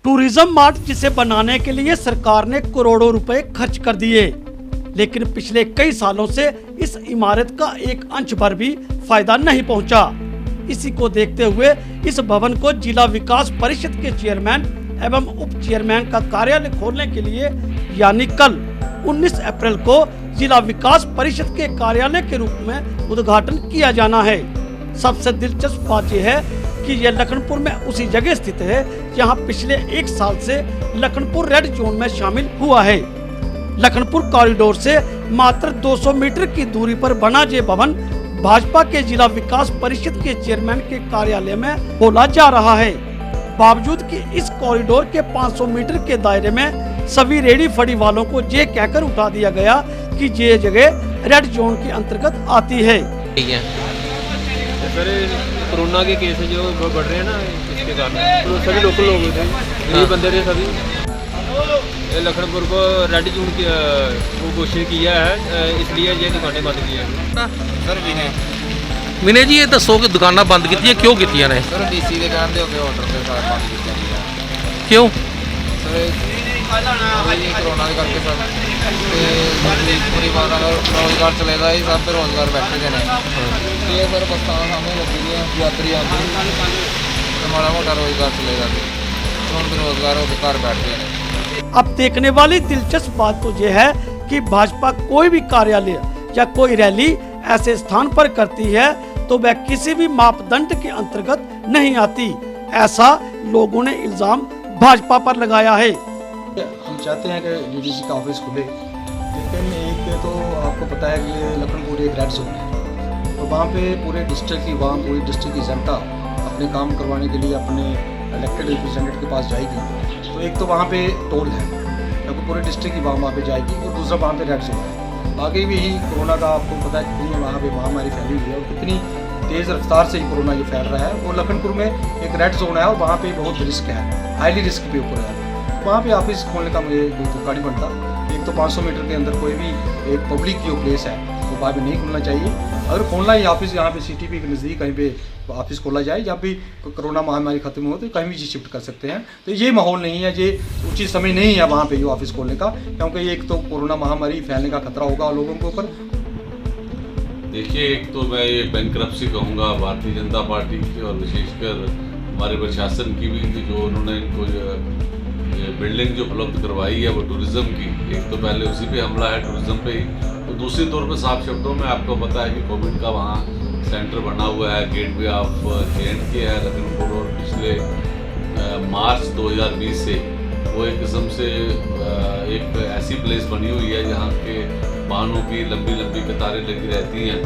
Tourism mart जिसे बनाने के लिए सरकार ने करोड़ों रुपए खर्च कर दिए, लेकिन पिछले कई सालों से इस इमारत का एक अंश भर भी फायदा नहीं पहुंचा। इसी को देखते हुए इस भवन को जिला विकास परिषद के चेयरमैन एवं उप चेयरमैन का कार्यालय खोलने के लिए यानी कल 19 अप्रैल को जिला विकास परिषद के कार्यालय के रूप में उद्घाटन किया जाना है। सबसे दिलचस्प बात यह है कि यह लखनपुर में उसी जगह स्थित है जहां पिछले एक साल से लखनपुर रेड जोन में शामिल हुआ है। लखनपुर कॉरिडोर से मात्र 200 मीटर की दूरी पर बना ये भवन भाजपा के जिला विकास परिषद के चेयरमैन के कार्यालय में खोला जा रहा है। बावजूद कि इस कॉरिडोर के 500 मीटर के दायरे में सभी रेडी फड़ी वालों को ये कहकर उठा दिया गया कि ये जगह रेड जोन के अंतर्गत आती है। कोरोना के केस जो बढ़ रहे हैं ना, इसके कारण तो सभी लोकल लोग थे, गरीब बंदे थे सभी। लखनपुर को रेड जोन की वो घोषित किया है, इसलिए ये दुकानें बंद की है। सर विनय जी, ये दसो कि दुकाना बंद की क्यों की ने? सर डीसी के कहने हो गए ऑर्डर से सारे बंद की क्यों? सर कोरोना के करके सर परिवार रोजगार चलेगा ही, सब बेरोजगार बैठे थे ये सर बस्ता सामने लगी हुई है, यात्री आते हमारा मोटा रोजगार चलेगा तो हम बेरोजगार होकर घर बैठ गए। अब देखने वाली दिलचस्प बात तो यह है कि भाजपा कोई भी कार्यालय या कोई रैली ऐसे स्थान पर करती है तो वह किसी भी मापदंड के अंतर्गत नहीं आती। ऐसा लोगों ने इल्जाम भाजपा पर लगाया है। हम चाहते हैं कि डीडीसी का ऑफिस खुले, लेकिन एक तो आपको पता है कि ये लखनपुर एक रेड जोन है, तो वहाँ पे पूरे डिस्ट्रिक्ट की पूरी डिस्ट्रिक्ट की जनता अपने काम करवाने के लिए अपने इलेक्टेड रिप्रेजेंटेटिव के पास जाएगी। तो एक तो वहाँ पे टोल है, क्योंकि पूरे डिस्ट्रिक्ट की वहाँ पे जाएगी, और दूसरा वहाँ पे रेड जोन है। आगे भी ही कोरोना का आपको पता है कितनी वहाँ पे महामारी फैली हुई है और कितनी तेज़ रफ्तार से कोरोना ये फैल रहा है। वो लखनपुर में एक रेड जोन है और वहाँ पे बहुत रिस्क है, हाईली रिस्क के ऊपर है। वहाँ पे ऑफिस खोलने का मुझे कोई तुक्का नहीं बनता। एक तो 500 मीटर के अंदर कोई भी एक पब्लिक जो प्लेस है वो वहाँ पे नहीं खुलना चाहिए। अगर खोलना ही ऑफिस यहाँ पे सिटी के नज़दीक कहीं पे ऑफिस खोला जाए, जब भी कोरोना महामारी खत्म हो तो कहीं भी शिफ्ट कर सकते हैं। तो ये माहौल नहीं है, ये उचित समय नहीं है वहाँ पे जो ऑफिस खोलने का, क्योंकि एक तो कोरोना महामारी फैलने का खतरा होगा लोगों के ऊपर। देखिए, एक तो मैं ये बैंकरप्सी कहूँगा भारतीय जनता पार्टी की और विशेषकर हमारे प्रशासन की भी, जो उन्होंने इनको बिल्डिंग जो उपलब्ध करवाई है वो टूरिज्म की, एक तो पहले उसी पे हमला है टूरिज्म पे ही। तो दूसरी तौर पे साफ शब्दों में आपको पता है कि कोविड का वहाँ सेंटर बना हुआ है, गेटवे ऑफ J&K है लखनपुर, और पिछले मार्च 2020 से वो एक किस्म से एक ऐसी प्लेस बनी हुई है जहाँ के वाहनों की लंबी लंबी कतारें लगी रहती हैं,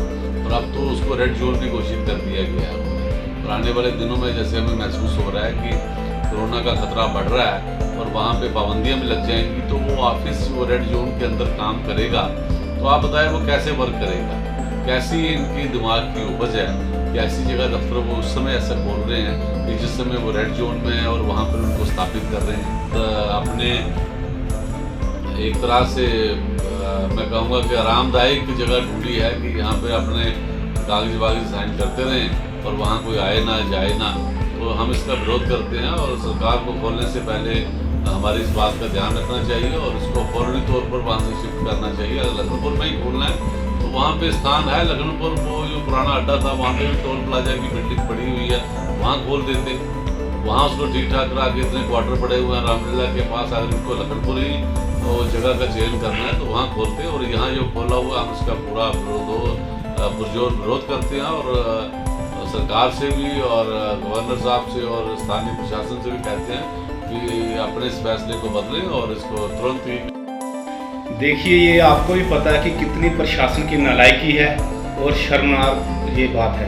और अब तो उसको रेड जोन भी घोषित कर दिया गया है। और आने वाले दिनों में जैसे हमें महसूस हो रहा है कि कोरोना का खतरा बढ़ रहा है और वहाँ पे पाबंदियाँ भी लग जाएंगी, तो वो ऑफिस वो रेड जोन के अंदर काम करेगा। तो आप बताएं वो कैसे वर्क करेगा, कैसी इनकी दिमाग की उपज है कि ऐसी जगह दफ्तर वो उस समय ऐसा बोल रहे हैं कि जिस समय वो रेड जोन में है और वहाँ पर उनको स्थापित कर रहे हैं। तो अपने एक तरह से मैं कहूँगा कि आरामदायक जगह ढूंढी है कि यहाँ पे अपने कागज वागज साइन करते रहें और वहाँ कोई आए ना जाए ना। तो हम इसका विरोध करते हैं और सरकार को खोलने से पहले हमारी इस बात का ध्यान रखना चाहिए और इसको फौरी तौर पर वहाँ से शिफ्ट करना चाहिए। अगर लखनपुर में ही खोलना है तो वहाँ पे स्थान है, लखनपुर वो जो पुराना अड्डा था वहाँ पे भी टोल प्लाजा की बिल्डिंग पड़ी हुई है, वहाँ खोल देते, वहाँ उसको ठीक ठाक करा के इतने क्वार्टर पड़े हुए हैं रामलीला के पास। अगर इनको लखनपुर ही तो जगह का चयन करना है तो वहाँ खोलते, और यहाँ जो खोला हुआ हम इसका पूरा पुरजोर विरोध करते हैं और सरकार से भी और गवर्नर साहब से और स्थानीय प्रशासन से भी कहते हैं कि अपने इस फैसले को बदलें और इसको तुरंत ही। देखिए, ये आपको भी पता है कि कितनी प्रशासन की नालायकी है और शर्मनाक ये बात है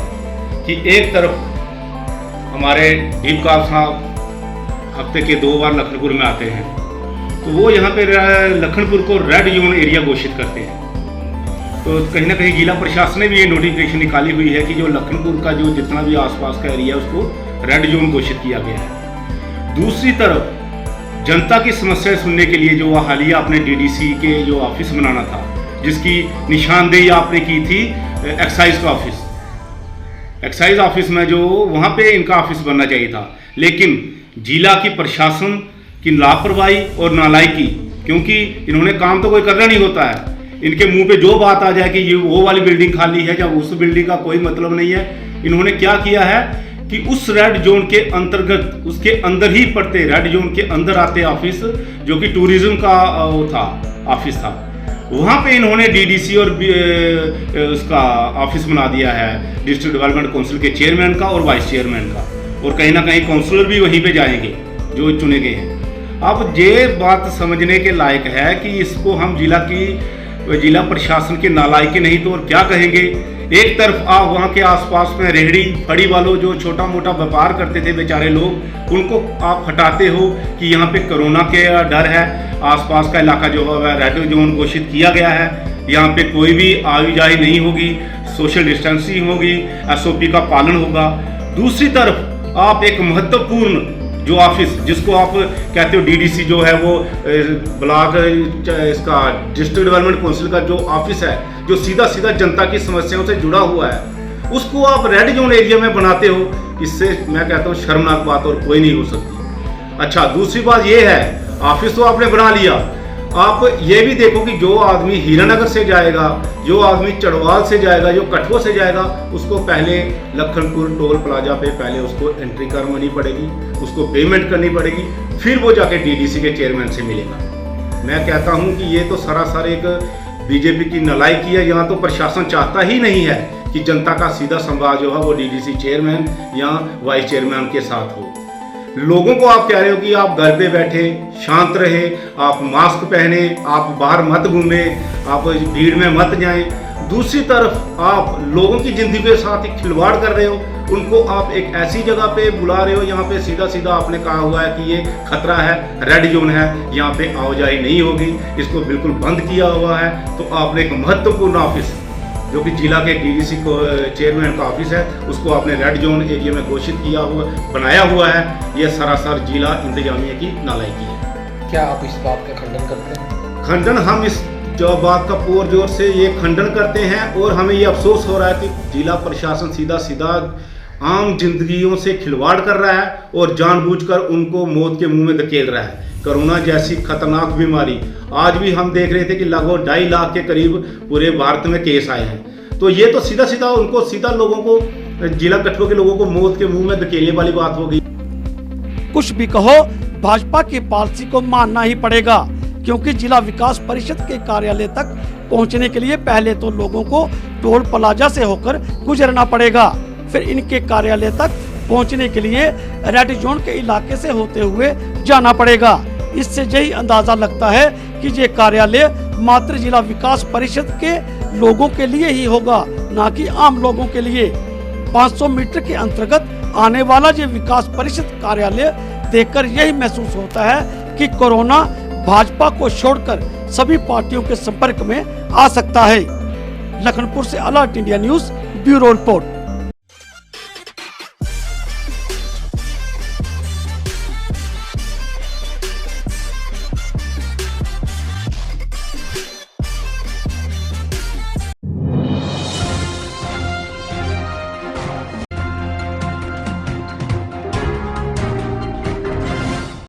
कि एक तरफ हमारे डीपकाप साहब हफ्ते के 2 बार लखनपुर में आते हैं, तो वो यहाँ पे लखनपुर को रेड जोन एरिया घोषित करते हैं। तो कहीं ना कहीं जिला प्रशासन ने भी ये नोटिफिकेशन निकाली हुई है कि जो लखनपुर का जो जितना भी आसपास का एरिया है उसको रेड जोन घोषित किया गया है। दूसरी तरफ जनता की समस्याएं सुनने के लिए जो हालिया अपने डीडीसी के जो ऑफिस बनाना था, जिसकी निशानदेही आपने की थी एक्साइज का ऑफिस, एक्साइज ऑफिस में जो वहाँ पे इनका ऑफिस बनना चाहिए था, लेकिन जिला की प्रशासन की लापरवाही और नालायकी, क्योंकि इन्होंने काम तो कोई करना नहीं होता है। इनके मुंह पे जो बात आ जाए कि ये वो वाली बिल्डिंग खाली है या उस बिल्डिंग का कोई मतलब नहीं है। इन्होंने क्या किया है कि उस रेड जोन के अंतर्गत, उसके अंदर ही पड़ते, रेड जोन के अंदर आते ऑफिस, जो कि टूरिज्म का वो था, ऑफिस था, वहाँ पे इन्होंने डीडीसी और उसका ऑफिस बना दिया है, डिस्ट्रिक्ट डेवलपमेंट काउंसिल के चेयरमैन का और वाइस चेयरमैन का, और कहीं ना कहीं काउंसलर भी वहीं पे जाएंगे जो चुने गए हैं। अब ये बात समझने के लायक है कि इसको हम जिला प्रशासन के नालायकी नहीं तो और क्या कहेंगे। एक तरफ आप वहाँ के आसपास में रेहड़ी फड़ी वालों जो छोटा मोटा व्यापार करते थे बेचारे लोग, उनको आप हटाते हो कि यहाँ पे कोरोना के डर है, आसपास का इलाका जो है रेड जोन घोषित किया गया है, यहाँ पे कोई भी आवाजाही नहीं होगी, सोशल डिस्टेंसिंग होगी, SOP का पालन होगा। दूसरी तरफ आप एक महत्वपूर्ण जो ऑफिस, जिसको आप कहते हो डीडीसी जो है वो ब्लॉक इसका डिस्ट्रिक्ट डेवलपमेंट काउंसिल का जो ऑफिस है, जो सीधा सीधा जनता की समस्याओं से जुड़ा हुआ है, उसको आप रेड जोन एरिया में बनाते हो। इससे मैं कहता हूँ शर्मनाक बात और कोई नहीं हो सकती। अच्छा, दूसरी बात ये है, ऑफिस तो आपने बना लिया, आप ये भी देखो कि जो आदमी हीरानगर से जाएगा, जो आदमी चढ़वाल से जाएगा, जो कठुआ से जाएगा, उसको पहले लखनपुर टोल प्लाजा पे पहले उसको एंट्री करवानी पड़ेगी, उसको पेमेंट करनी पड़ेगी, फिर वो जाके डीडीसी के चेयरमैन से मिलेगा। मैं कहता हूं कि ये तो सरासर एक बीजेपी की नालायकी है। यहाँ तो प्रशासन चाहता ही नहीं है कि जनता का सीधा संवाद जो है वो डीडीसी चेयरमैन या वाइस चेयरमैन के साथ हो। लोगों को आप कह रहे हो कि आप घर पे बैठे शांत रहे, आप मास्क पहने, आप बाहर मत घूमें, आप भीड़ में मत जाएं। दूसरी तरफ आप लोगों की जिंदगी के साथ एक खिलवाड़ कर रहे हो, उनको आप एक ऐसी जगह पे बुला रहे हो, यहाँ पे सीधा सीधा आपने कहा हुआ है कि ये खतरा है, रेड जोन है, यहाँ पे आवाजाही नहीं होगी, इसको बिल्कुल बंद किया हुआ है। तो आपने एक महत्वपूर्ण ऑफिस जो कि जिला के डीडीसी को चेयरमैन का ऑफिस है, उसको आपने रेड जोन एरिया में घोषित किया हुआ, बनाया हुआ है। ये सरासर जिला इंतजामिया की नालायकी है। क्या आप इस बात का खंडन करते हैं? खंडन, हम इस जो बात का पुर जोर से ये खंडन करते हैं, और हमें ये अफसोस हो रहा है कि जिला प्रशासन सीधा सीधा आम जिंदगियों से खिलवाड़ कर रहा है और जानबूझकर उनको मौत के मुंह में धकेल रहा है। कोरोना जैसी खतरनाक बीमारी, आज भी हम देख रहे थे कि लगभग 2.5 लाख के करीब पूरे भारत में केस आए हैं। तो ये तो सीधा सीधा उनको, सीधा लोगों को, जिला कठुआ के लोगों को मौत के मुंह में धकेलने वाली बात हो गई। कुछ भी कहो, भाजपा की पॉलिसी को मानना ही पड़ेगा, क्योंकि जिला विकास परिषद के कार्यालय तक पहुंचने के लिए पहले तो लोगों को टोल प्लाजा से होकर गुजरना पड़ेगा, फिर इनके कार्यालय तक पहुंचने के लिए रेड जोन के इलाके से होते हुए जाना पड़ेगा। इससे यही अंदाजा लगता है कि ये कार्यालय मात्र जिला विकास परिषद के लोगों के लिए ही होगा, ना कि आम लोगों के लिए। 500 मीटर के अंतर्गत आने वाला ये विकास परिषद कार्यालय देखकर यही महसूस होता है कि कोरोना भाजपा को छोड़कर सभी पार्टियों के संपर्क में आ सकता है। लखनपुर से alert India news bureau report.